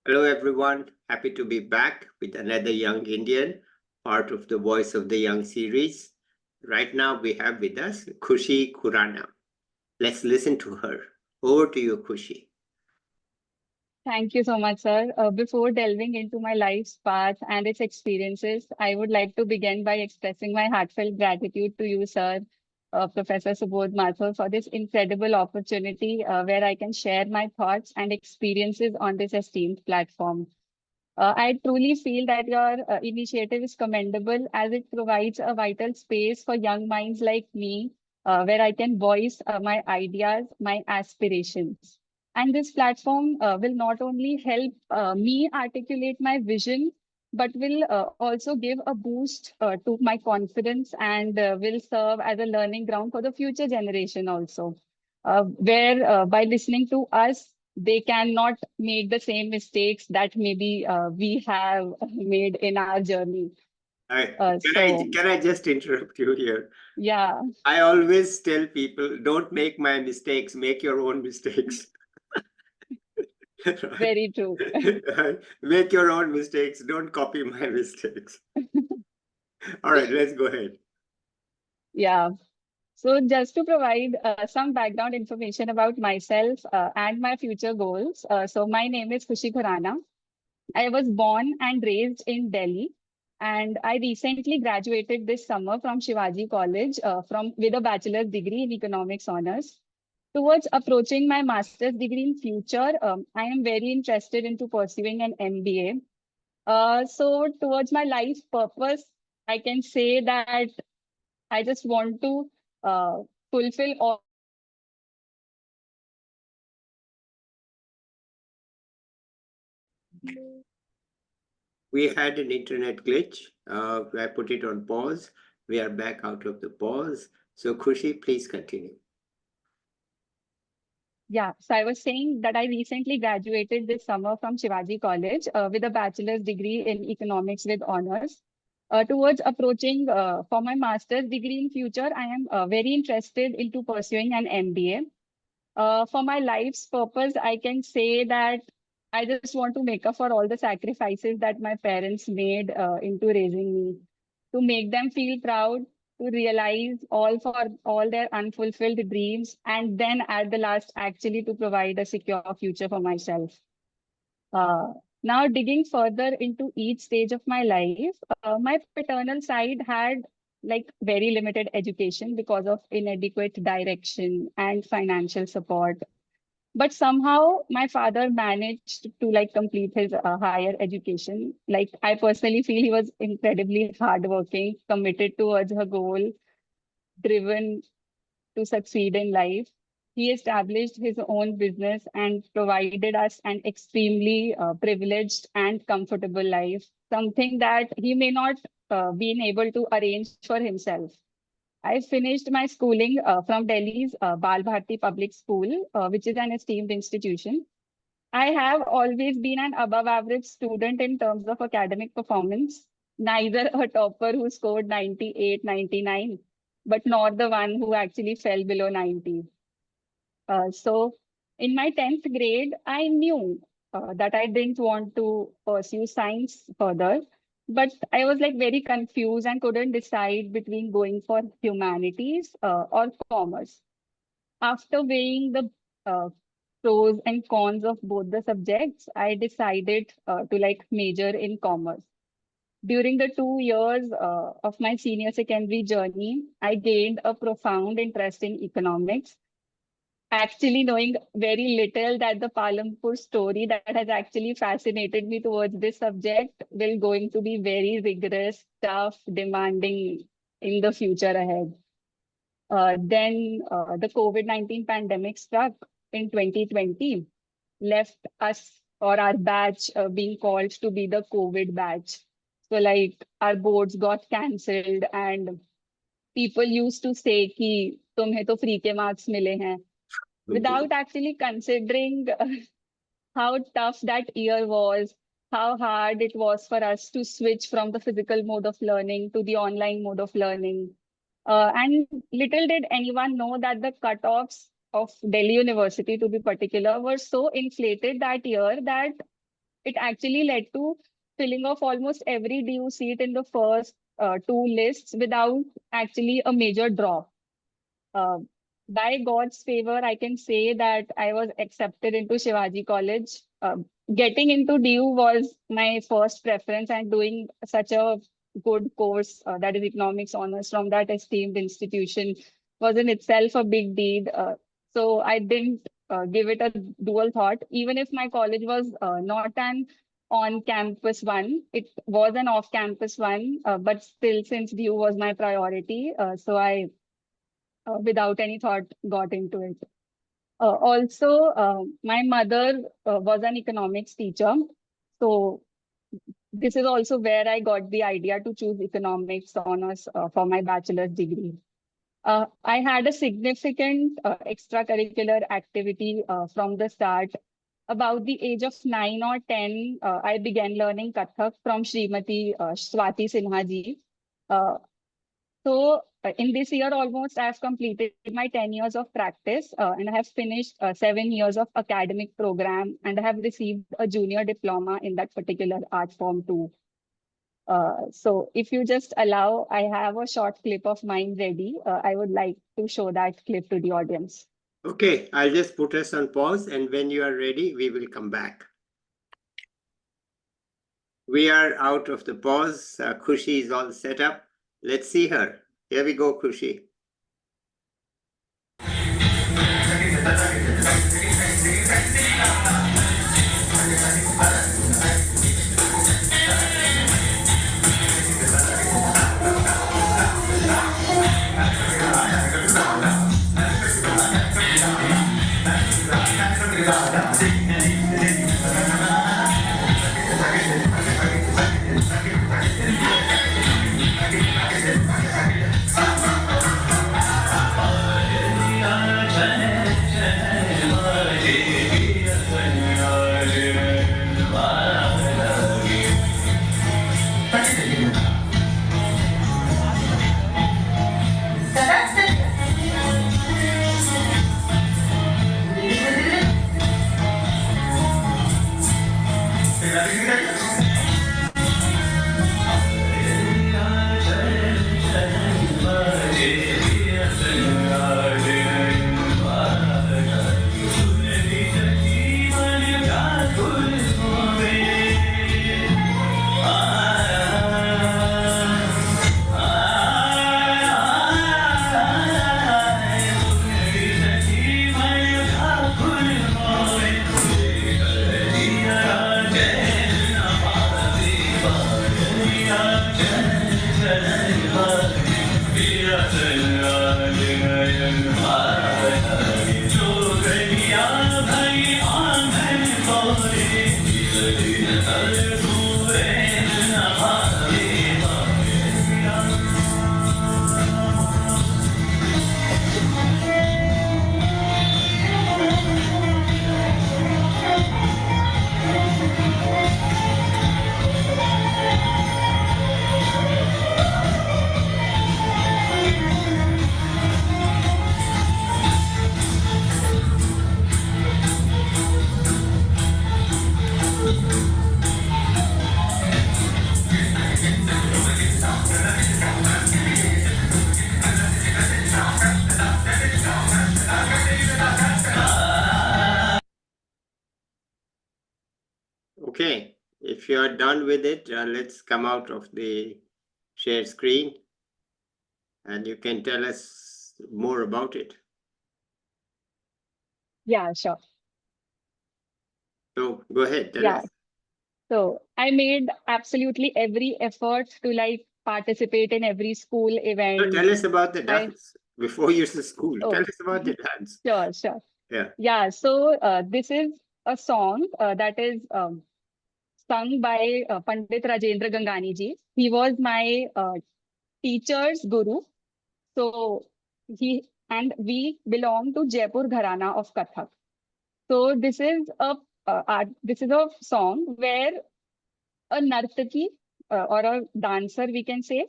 Hello, everyone. Happy to be back with another Young Indian, part of the Voice of the Young series. Right now, we have with us Khushi Khurana. Let's listen to her. Over to you, Khushi. Thank you so much, sir. Before delving into my life's path and its experiences, I would like to begin by expressing my heartfelt gratitude to you, sir, Professor Subodh Mathur, for this incredible opportunity where I can share my thoughts and experiences on this esteemed platform. I truly feel that your initiative is commendable as it provides a vital space for young minds like me, where I can voice my ideas, my aspirations. And this platform will not only help me articulate my vision, but will also give a boost to my confidence and will serve as a learning ground for the future generation also, where by listening to us, they cannot make the same mistakes that maybe we have made in our journey. Can I just interrupt you here? Yeah. I always tell people, don't make my mistakes, make your own mistakes. Very true. Make your own mistakes, don't copy my mistakes. All right, let's go ahead. Yeah. So just to provide some background information about myself and my future goals. So my name is Khushi Khurana. I was born and raised in Delhi, and I recently graduated this summer from Shivaji College from with a bachelor's degree in economics honors. Towards approaching my master's degree in future, I am very interested into pursuing an MBA. So towards my life purpose, I can say that I just want to fulfill all. We had an internet glitch. I put it on pause. We are back out of the pause. So Khushi, please continue. Yeah, so I was saying that I recently graduated this summer from Shivaji College with a bachelor's degree in economics with honors. Towards approaching for my master's degree in future, I am very interested into pursuing an MBA. For my life's purpose, I can say that I just want to make up for all the sacrifices that my parents made into raising me, to make them feel proud, to realize all their unfulfilled dreams, and then at the last, actually to provide a secure future for myself. Uh, Now, digging further into each stage of my life, my paternal side had like very limited education because of inadequate direction and financial support. But somehow my father managed to like complete his higher education. Like I personally feel he was incredibly hardworking, committed towards her goal, driven to succeed in life. He established his own business and provided us an extremely privileged and comfortable life, something that he may not been able to arrange for himself. I finished my schooling from Delhi's Bal Bharti Public School, which is an esteemed institution. I have always been an above average student in terms of academic performance, neither a topper who scored 98, 99, but nor the one who actually fell below 90. So in my 10th grade, I knew that I didn't want to pursue science further, but I was like very confused and couldn't decide between going for humanities or commerce. After weighing the uh, pros and cons of both the subjects, I decided to like major in commerce. During the 2 years of my senior secondary journey, I gained a profound interest in economics, actually knowing very little that the Palampur story that has actually fascinated me towards this subject will going to be very rigorous, tough, demanding in the future ahead. Then the COVID-19 pandemic struck in 2020, left us or our batch being called to be the COVID batch. So like our boards got cancelled and people used to say कि तुम्हें तो free के marks मिले हैं, without actually considering how tough that year was, how hard it was for us to switch from the physical mode of learning to the online mode of learning. And little did anyone know that the cutoffs of Delhi University, to be particular, were so inflated that year that it actually led to filling off almost every due seat in the first two lists without actually a major drop. Uh, by God's favor, I can say that I was accepted into Shivaji College. Getting into DU was my first preference, and doing such a good course, that is economics honors, from that esteemed institution was in itself a big deed. So I didn't give it a dual thought. Even if my college was not an on-campus one, it was an off-campus one, but still, since DU was my priority, so I without any thought got into it. Also, my mother was an economics teacher. So this is also where I got the idea to choose economics honors for my bachelor's degree. I had a significant extracurricular activity from the start. About the age of 9 or 10, I began learning Kathak from Srimati Swati Sinha ji. Uh, in this year, almost I've completed my 10 years of practice, and I have finished 7 years of academic program, and I have received a junior diploma in that particular art form too. So if you just allow, I have a short clip of mine ready. I would like to show that clip to the audience. Okay, I'll just put us on pause, and when you are ready, we will come back. We are out of the pause. Khushi is all set up. Let's see her. Here we go, Khushi. Okay, if you are done with it, let's come out of the share screen and you can tell us more about it. Yeah, sure. So go ahead, tell us. So I made absolutely every effort to like participate in every school event. So tell us about the dance before you to school. Oh. Tell us about the dance. Sure. Yeah. Yeah. So this is a song that is sung by Pandit Rajendra Gangani ji. He was my teacher's guru. So we belong to Jaipur Gharana of Kathak. So this is a song where a nartaki or a dancer, we can say,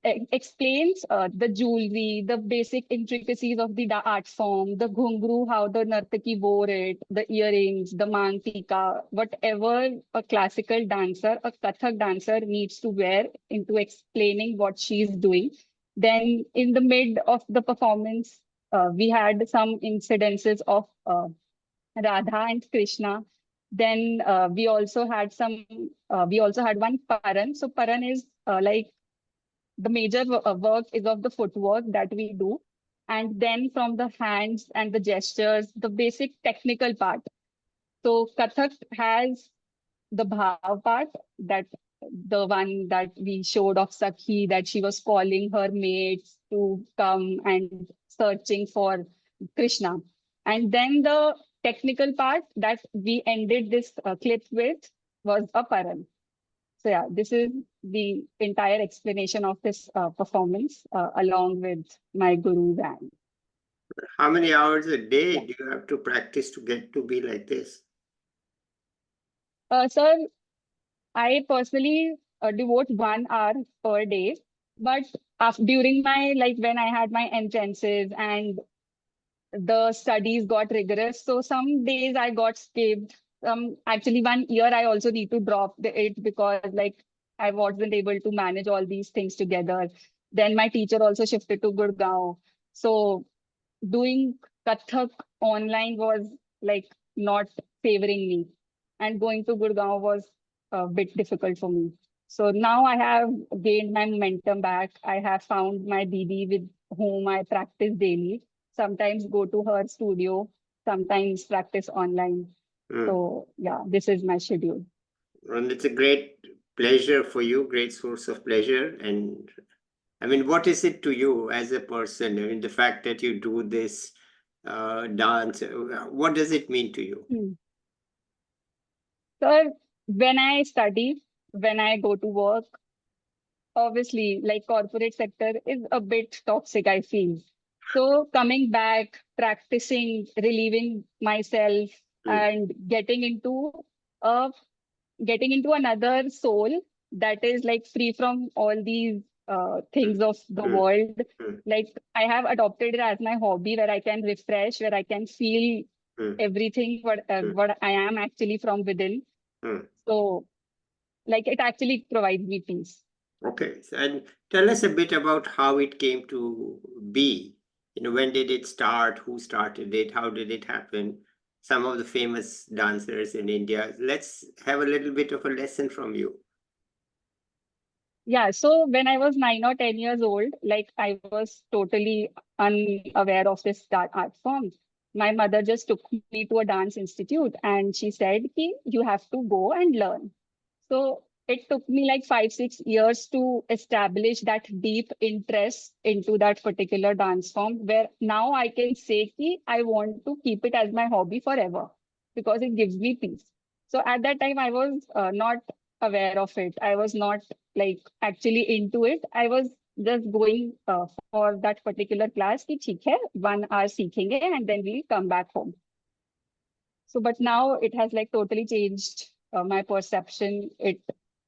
explains the jewelry, the basic intricacies of the art form, the ghungru, how the nartaki wore it, the earrings, the mang tika, whatever a classical dancer, a Kathak dancer needs to wear into explaining what she's doing. Then in the mid of the performance, we had some incidences of Radha and Krishna. Then we also had one Paran. So Paran is like the major work is of the footwork that we do. And then from the hands and the gestures, the basic technical part. So Kathak has the bhav part, that the one that we showed of Sakhi, that she was calling her mates to come and searching for Krishna. And then the technical part that we ended this clip with was a Paran. So yeah, this is the entire explanation of this performance along with my guru and How many hours a day yeah. do you have to practice to get to be like this? Sir, I personally devote 1 hour per day, but during my like when I had my entrances and the studies got rigorous, so some days I got skipped. Actually, 1 year I also need to drop it because like I wasn't able to manage all these things together. Then my teacher also shifted to Gurgaon, so doing Kathak online was like not favoring me, and going to Gurgaon was a bit difficult for me. So now I have gained my momentum back. I have found my Didi with whom I practice daily. Sometimes go to her studio, sometimes practice online. Mm. So yeah, this is my schedule. And it's a great pleasure for you, great source of pleasure. And I mean, what is it to you as a person? I mean, the fact that you do this dance, what does it mean to you? Hmm. So when I study, when I go to work, obviously like corporate sector is a bit toxic, I feel. So coming back, practicing, relieving myself Mm, and a getting into another soul that is like free from all these mm, things of the mm, world. mm, Like I have adopted it as my hobby where I can refresh, where I can feel mm, everything mm, what I am actually from within. mm. So like it actually provides me peace. Okay, and tell us a bit about how it came to be. You know, when did it start? Who started it? How did it happen? Some of the famous dancers in India. Let's have a little bit of a lesson from you. Yeah, so when I was 9 or 10 years old, like I was totally unaware of this art form. My mother just took me to a dance institute and she said, Ki, you have to go and learn. So it took me like 5, 6 years to establish that deep interest into that particular dance form, where now I can say ki I want to keep it as my hobby forever because it gives me peace. So at that time, I was not aware of it. I was not like actually into it. I was just going for that particular class ki theek hai, 1 hour seekhenge and then we'll come back home. So, but now it has like totally changed my perception. It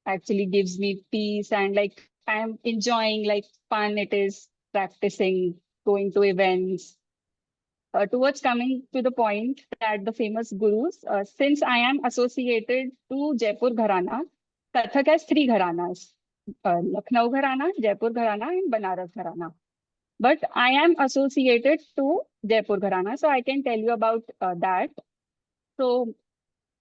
actually gives me peace and like I'm enjoying like fun it is practicing, going to events. Towards coming to the point that the famous gurus, since I am associated to Jaipur Gharana, Kathak has three Gharanas, Lucknow Gharana, Jaipur Gharana, and Banaras Gharana. But I am associated to Jaipur Gharana, so I can tell you about that. So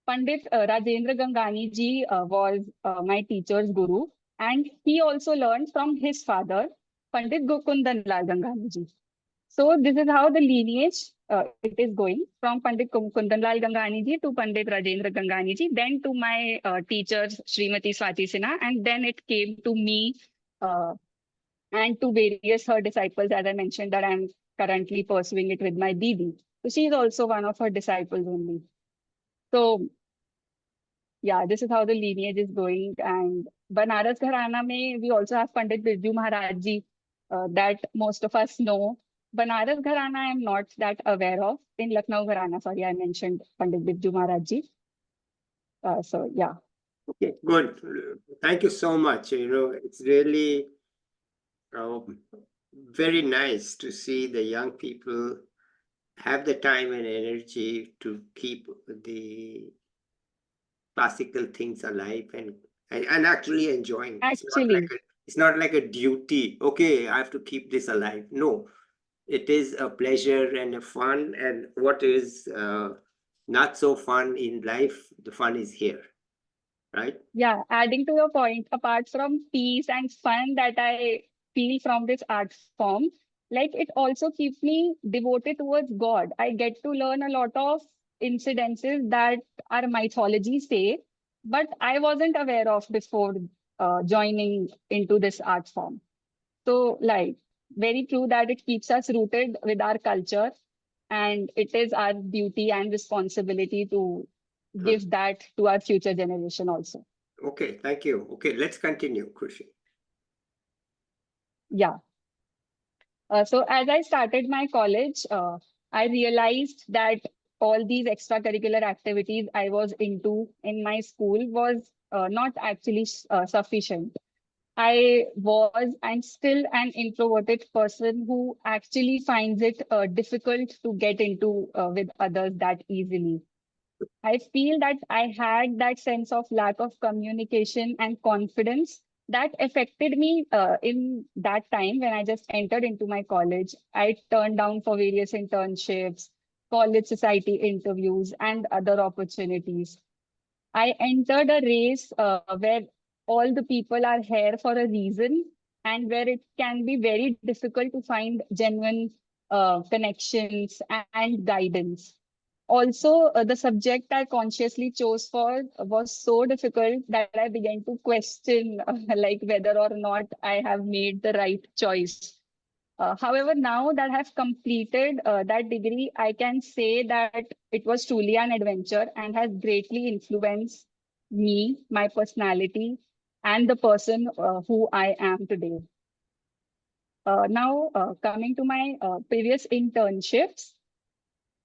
Pandit Rajendra Gangani ji was my teacher's guru, and he also learned from his father, Pandit Gokundan Lal Gangani ji. So this is how the lineage it is going from Pandit Kundan Lal Gangani ji to Pandit Rajendra Gangani ji, then to my teachers Srimati Swati Sinha, and then it came to me uh, and to various her disciples, as I mentioned, that I'm currently pursuing it with my Didi. So she is also one of her disciples only. So yeah, this is how the lineage is going. And Banaras Gharana mein, we also have Pandit Birju Maharaj ji that most of us know. Banaras Gharana I am not that aware of. In Lucknow Gharana, sorry, I mentioned Pandit Birju Maharaj ji. So yeah. Okay, good. Thank you so much. You know, it's really Very nice to see the young people have the time and energy to keep the classical things alive and actually enjoying. Actually, It's not like a duty. Okay, I have to keep this alive. No, it is a pleasure and a fun. And what is not so fun in life, the fun is here, right? yeah, adding to your point, apart from peace and fun that I feel from this art form, like it also keeps me devoted towards God. I get to learn a lot of incidences that our mythology say, but I wasn't aware of before joining into this art form. So, like, very true that it keeps us rooted with our culture, and it is our duty and responsibility to Hmm. give that to our future generation also. Okay, thank you. Okay, let's continue, Khushi. Yeah. So as I started my college, I realized that all these extracurricular activities I was into in my school was not actually sufficient. I was and still an introverted person who actually finds it difficult to get into with others that easily. I feel that I had that sense of lack of communication and confidence that affected me in that time when I just entered into my college. I turned down for various internships, college society interviews, and other opportunities. I entered a race where all the people are here for a reason and where it can be very difficult to find genuine connections and guidance. Also, the subject I consciously chose for was so difficult that I began to question like whether or not I have made the right choice. However, now that I've completed that degree, I can say that it was truly an adventure and has greatly influenced me, my personality, and the person who I am today. Now, coming to my previous internships,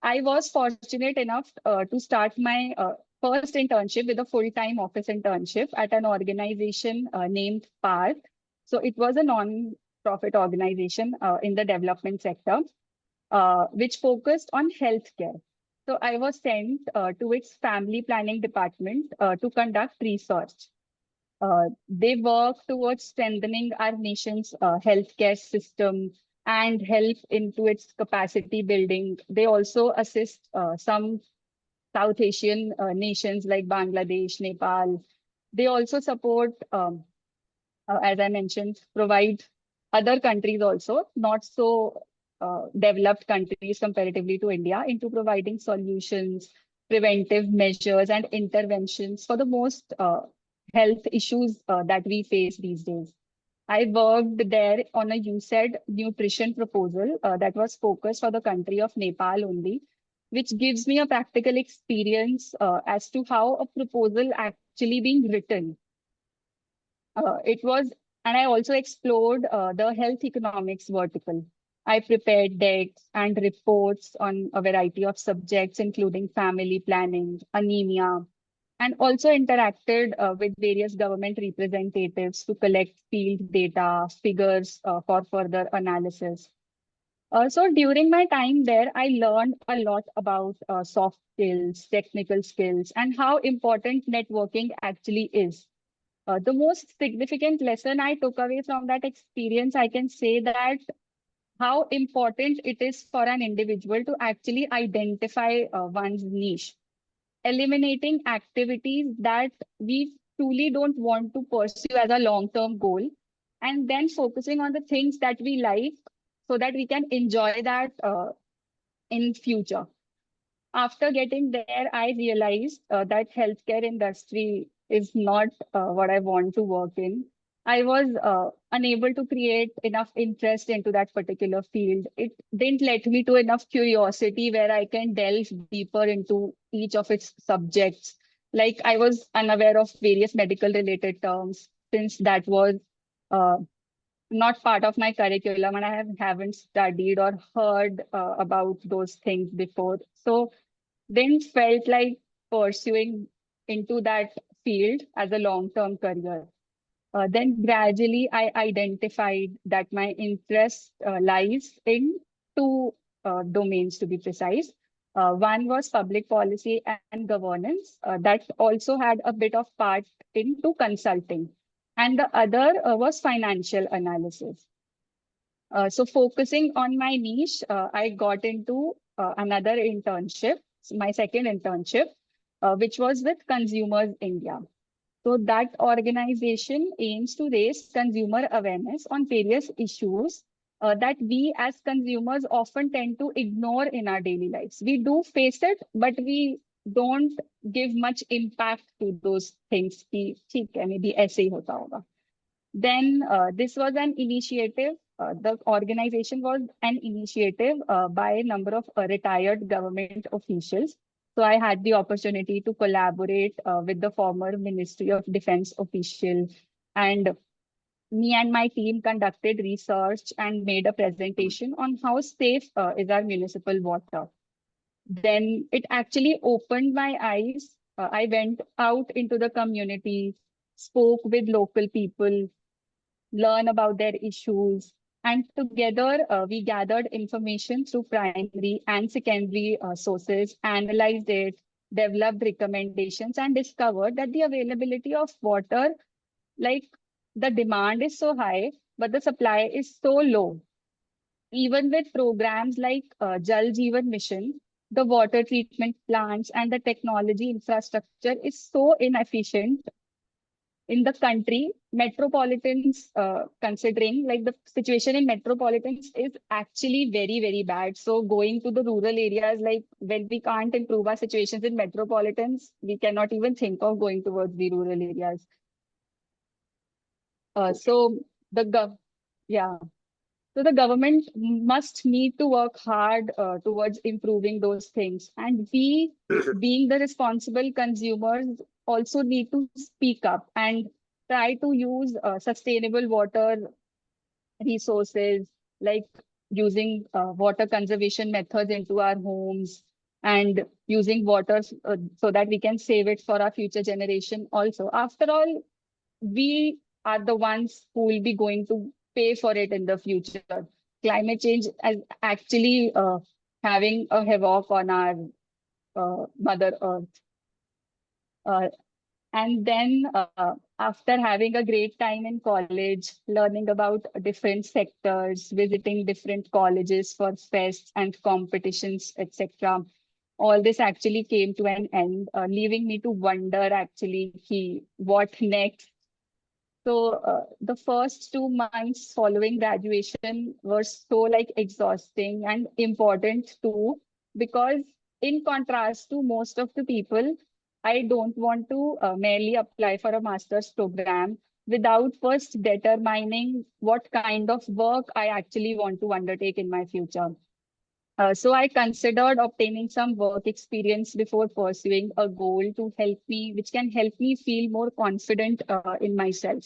I was fortunate enough to start my first internship with a full-time office internship at an organization named PARK. So it was a non-profit organization in the development sector, which focused on healthcare. So I was sent to its family planning department to conduct research. They work towards strengthening our nation's healthcare system and help into its capacity building. They also assist some South Asian nations like Bangladesh, Nepal. They also support, as I mentioned, provide other countries also, not so developed countries comparatively to India, into providing solutions, preventive measures, and interventions for the most health issues that we face these days. I worked there on a USAID nutrition proposal that was focused for the country of Nepal only, which gives me a practical experience as to how a proposal actually being written. It was, and I also explored the health economics vertical. I prepared decks and reports on a variety of subjects, including family planning, anemia, and also interacted with various government representatives to collect field data, figures for further analysis. So during my time there, I learned a lot about soft skills, technical skills, and how important networking actually is. The most significant lesson I took away from that experience, I can say that how important it is for an individual to actually identify one's niche, eliminating activities that we truly don't want to pursue as a long-term goal, and then focusing on the things that we like so that we can enjoy that in future. After getting there, I realized that healthcare industry is not what I want to work in. I was unable to create enough interest into that particular field. It didn't let me to enough curiosity where I can delve deeper into each of its subjects. Like I was unaware of various medical related terms since that was uh, not part of my curriculum and haven't studied or heard about those things before. So then felt like pursuing into that field as a long-term career. Then gradually I identified that my interest lies in two domains, to be precise. One was public policy and governance. That also had a bit of part into consulting. And the other was financial analysis. So focusing on my niche, I got into another internship, my second internship, which was with Consumers India. So that organization aims to raise consumer awareness on various issues that we as consumers often tend to ignore in our daily lives. We do face it, but we don't give much impact to those things. कि ठीक है, maybe ऐसे ही होता होगा. Then this was an initiative. The organization was an initiative by a number of retired government officials. So I had the opportunity to collaborate with the former Ministry of Defense official, and me and my team conducted research and made a presentation on how safe is our municipal water. Then it actually opened my eyes. I went out into the community, spoke with local people, learn about their issues. And together, we gathered information through primary and secondary sources, analyzed it, developed recommendations, and discovered that the availability of water, like the demand is so high, but the supply is so low. Even with programs like Jal Jeevan Mission, the water treatment plants and the technology infrastructure is so inefficient in the country. Metropolitans, considering like the situation in metropolitans is actually very, very bad. So going to the rural areas, like when we can't improve our situations in metropolitans, we cannot even think of going towards the rural areas. So the yeah. So the government must need to work hard towards improving those things. And we, being the responsible consumers, also need to speak up and try to use sustainable water resources, like using water conservation methods into our homes and using water so that we can save it for our future generation also. After all, we are the ones who will be going to pay for it in the future. Climate change is actually having a havoc on our Mother Earth. And then after having a great time in college, learning about different sectors, visiting different colleges for fests and competitions, etc., all this actually came to an end, leaving me to wonder actually what next. So the first 2 months following graduation were so like exhausting and important too, because in contrast to most of the people, I don't want to merely apply for a master's program without first determining what kind of work I actually want to undertake in my future. So I considered obtaining some work experience before pursuing a goal to help me, which can help me feel more confident in myself.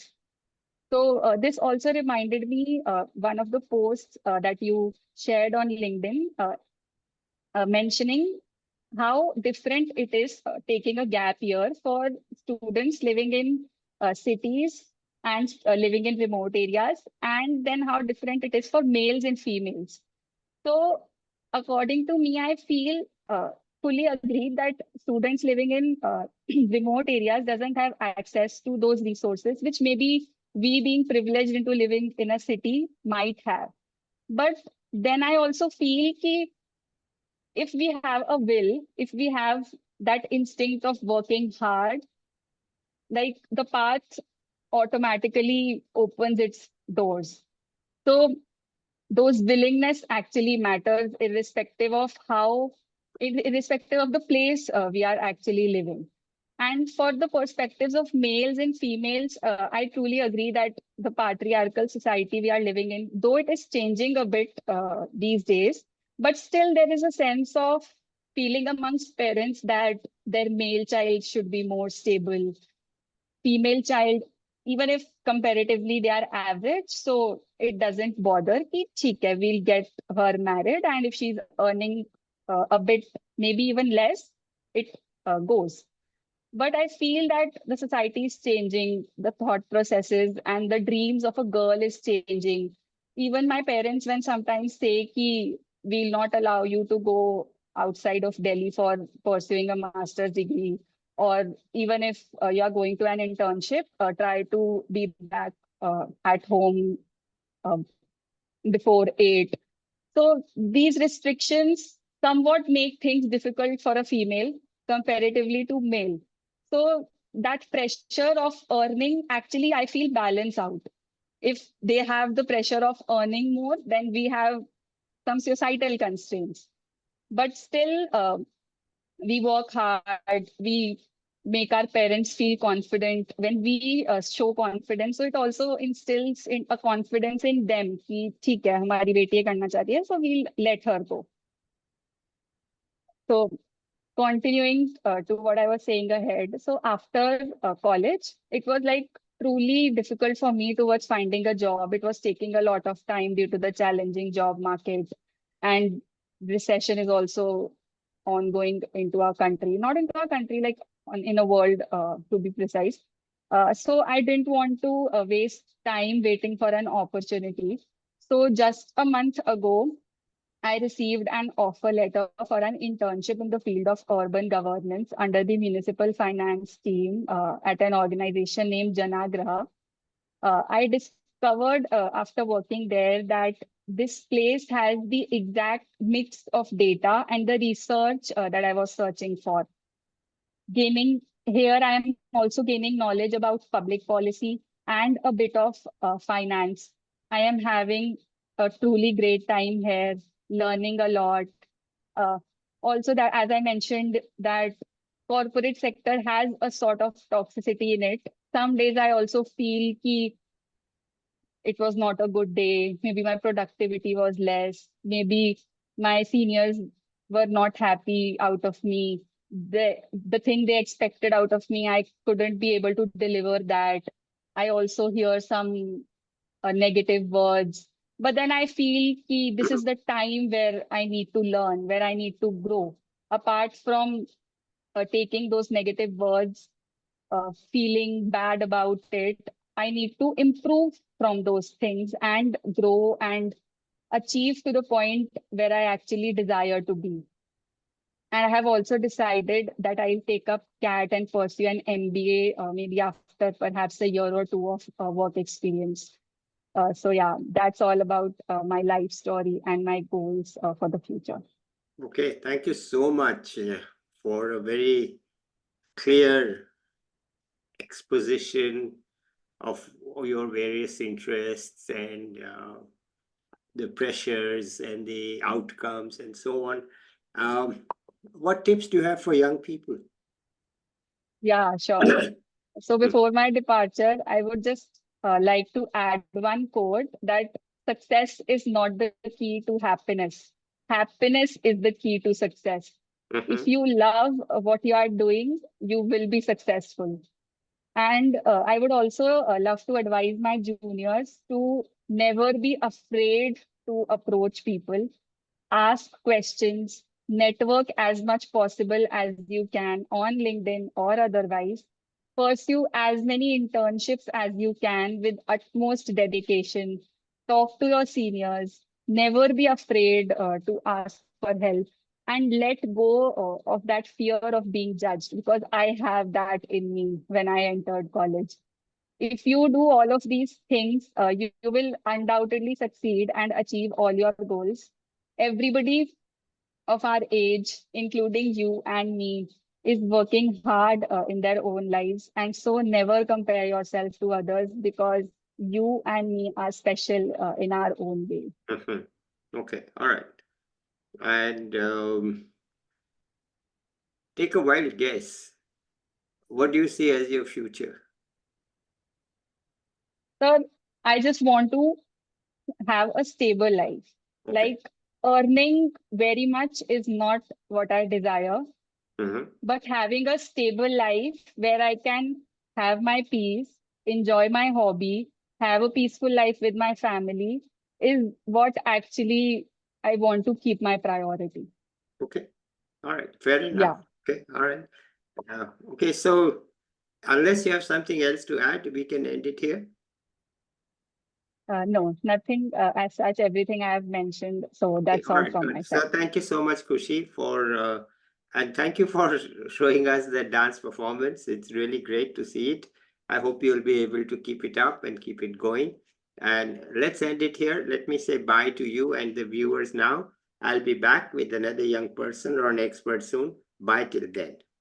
So this also reminded me one of the posts that you shared on LinkedIn, mentioning how different it is taking a gap year for students living in cities and living in remote areas, and then how different it is for males and females. So according to me, I feel fully agreed that students living in remote areas doesn't have access to those resources, which maybe we being privileged into living in a city might have. But then I also feel ki if we have a will, if we have that instinct of working hard, like the path automatically opens its doors. So those willingness actually matters irrespective of irrespective of the place we are actually living. And for the perspectives of males and females, I truly agree that the patriarchal society we are living in, though it is changing a bit these days, but still there is a sense of feeling amongst parents that their male child should be more stable, female child, even if comparatively they are average, so it doesn't bother. Ki, theek hai, we'll get her married, and if she's earning a bit, maybe even less, it goes. But I feel that the society is changing, the thought processes and the dreams of a girl is changing. Even my parents, when sometimes say ki we'll not allow you to go outside of Delhi for pursuing a master's degree, or even if you are going to an internship, try to be back at home uh, before 8. So these restrictions somewhat make things difficult for a female comparatively to male. So that pressure of earning, actually, I feel balance out. If they have the pressure of earning more, then we have some societal constraints. But still, we work hard, we make our parents feel confident. When we show confidence, so it also instills in a confidence in them कि ठीक है हमारी बेटी ये करना चाहती है, so we'll let her go. So continuing to what I was saying ahead. So after college, it was like truly difficult for me towards finding a job. It was taking a lot of time due to the challenging job market, and recession is also ongoing into our country, not into our country, like in a world to be precise. So I didn't want to waste time waiting for an opportunity. So just a month ago, I received an offer letter for an internship in the field of urban governance under the municipal finance team at an organization named Janagraha. I discovered after working there that this place has the exact mix of data and the research that I was searching for. Gaining here, I am also gaining knowledge about public policy and a bit of finance. I am having a truly great time here, learning a lot. Uh, Also, that as I mentioned, that corporate sector has a sort of toxicity in it. Some days I also feel ki it was not a good day. Maybe my productivity was less. Maybe my seniors were not happy out of me. The thing they expected out of me, I couldn't be able to deliver that. I also hear some negative words. But then I feel ki this is the time where I need to learn, where I need to grow. Apart from taking those negative words, feeling bad about it, I need to improve from those things and grow and achieve to the point where I actually desire to be. And I have also decided that I'll take up CAT and pursue an MBA maybe after perhaps a year or two of work experience. So yeah, that's all about my life story and my goals for the future. Okay, thank you so much for a very clear exposition of your various interests and the pressures and the outcomes and so on. What tips do you have for young people? Yeah, sure. So before my departure, I would just like to add one quote that success is not the key to happiness. Happiness is the key to success. If you love what you are doing, you will be successful. And I would also love to advise my juniors to never be afraid to approach people, ask questions, network as much possible as you can on LinkedIn or otherwise. Pursue as many internships as you can with utmost dedication. Talk to your seniors. Never be afraid to ask for help and let go of that fear of being judged, because I have that in me when I entered college. If you do all of these things, you will undoubtedly succeed and achieve all your goals. Everybody of our age, including you and me, is working hard in their own lives. And so never compare yourself to others, because you and me are special in our own way. Okay, all right. And take a wild guess. What do you see as your future? So I just want to have a stable life. Okay. Like earning very much is not what I desire, but having a stable life where I can have my peace, enjoy my hobby, have a peaceful life with my family is what actually I want to keep my priority. Okay. All right. Fair enough. Yeah. Okay. All right. Okay, so unless you have something else to add, we can end it here. No, nothing as such. Everything I have mentioned. So Okay, that's all all right, from good. my So side. thank you so much, Khushi, and thank you for showing us the dance performance. It's really great to see it. I hope you'll be able to keep it up and keep it going. And let's end it here. Let me say bye to you and the viewers now. I'll be back with another young person or an expert soon. Bye till then.